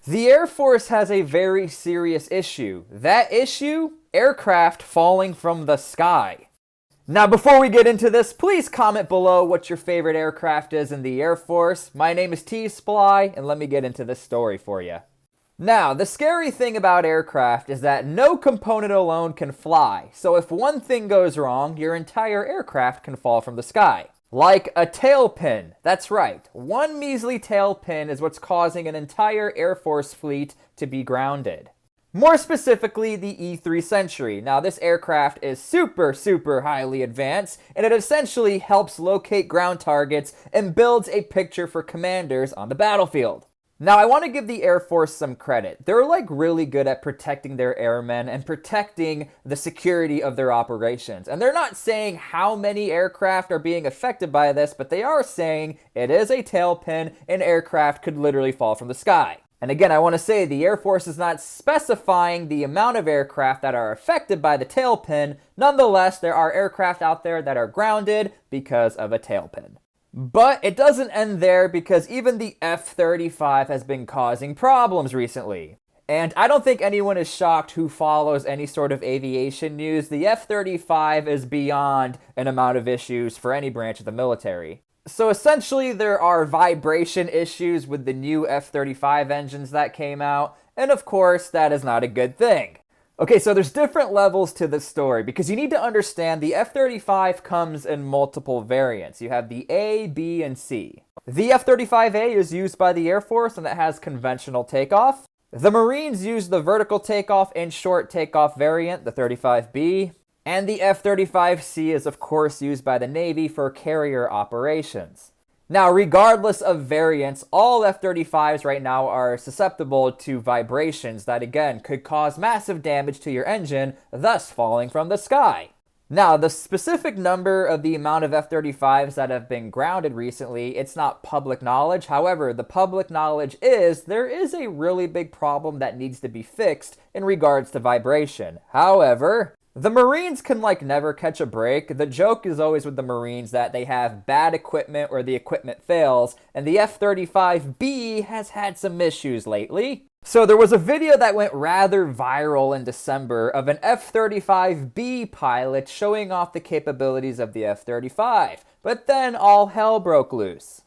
The Air Force has a very serious issue. That issue? Aircraft falling from the sky. Now, before we get into this, please comment below what your favorite aircraft is in the Air Force. My name is T-SPLY, and let me get into this story for you. Now, the scary thing about aircraft is that no component alone can fly. So if one thing goes wrong, your entire aircraft can fall from the sky. Like a tailpin. That's right. One measly tailpin is what's causing an entire Air Force fleet to be grounded. More specifically, the E-3 Century. Now, this aircraft is super highly advanced, and it essentially helps locate ground targets and builds a picture for commanders on the battlefield. Now, I want to give the Air Force some credit. They're really good at protecting their airmen and protecting the security of their operations. And they're not saying how many aircraft are being affected by this, but they are saying it is a tailpin and aircraft could literally fall from the sky. And again, I want to say the Air Force is not specifying the amount of aircraft that are affected by the tailpin. Nonetheless, there are aircraft out there that are grounded because of a tailpin. But it doesn't end there, because even the F-35 has been causing problems recently. And I don't think anyone is shocked who follows any sort of aviation news. The F-35 is beyond an amount of issues for any branch of the military. So essentially, there are vibration issues with the new F-35 engines that came out, and of course, that is not a good thing. Okay, so there's different levels to this story, because you need to understand the F-35 comes in multiple variants. You have the A, B, and C. The F-35A is used by the Air Force, and it has conventional takeoff. The Marines use the vertical takeoff and short takeoff variant, the 35B. And the F-35C is of course used by the Navy for carrier operations. Now, regardless of variants, all F-35s right now are susceptible to vibrations that again could cause massive damage to your engine, thus falling from the sky. Now, the specific number of the amount of F-35s that have been grounded recently, it's not public knowledge. However, the public knowledge is there is a really big problem that needs to be fixed in regards to vibration. However, the Marines can never catch a break. The joke is always with the Marines that they have bad equipment or the equipment fails, and the F-35B has had some issues lately. So there was a video that went rather viral in December of an F-35B pilot showing off the capabilities of the F-35, but then all hell broke loose.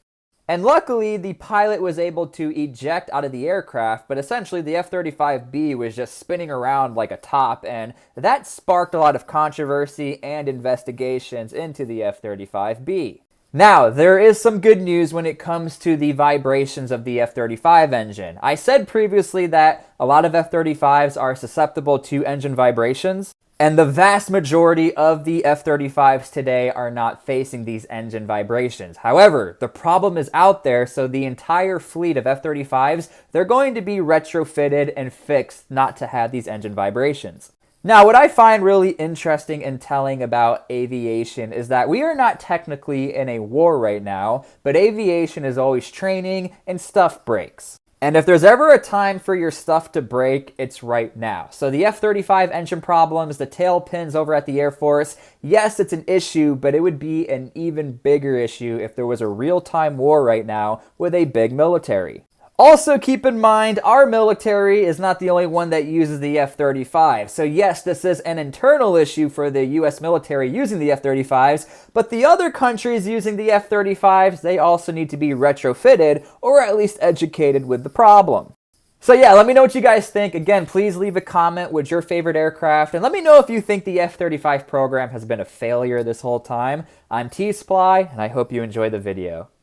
And luckily, the pilot was able to eject out of the aircraft, but essentially the F-35B was just spinning around like a top, and that sparked a lot of controversy and investigations into the F-35B. Now, there is some good news when it comes to the vibrations of the F-35 engine. I said previously that a lot of F-35s are susceptible to engine vibrations, and the vast majority of the F-35s today are not facing these engine vibrations. However, the problem is out there, so the entire fleet of F-35s, they're going to be retrofitted and fixed not to have these engine vibrations. Now, what I find really interesting and telling about aviation is that we are not technically in a war right now, but aviation is always training and stuff breaks. And if there's ever a time for your stuff to break, it's right now. So the F-35 engine problems, the tailpins over at the Air Force, yes, it's an issue, but it would be an even bigger issue if there was a real-time war right now with a big military. Also, keep in mind, our military is not the only one that uses the F-35. So yes, this is an internal issue for the US military using the F-35s, but the other countries using the F-35s, they also need to be retrofitted or at least educated with the problem. So yeah, let me know what you guys think. Again, please leave a comment with your favorite aircraft, and let me know if you think the F-35 program has been a failure this whole time. I'm T-SPLY, and I hope you enjoy the video.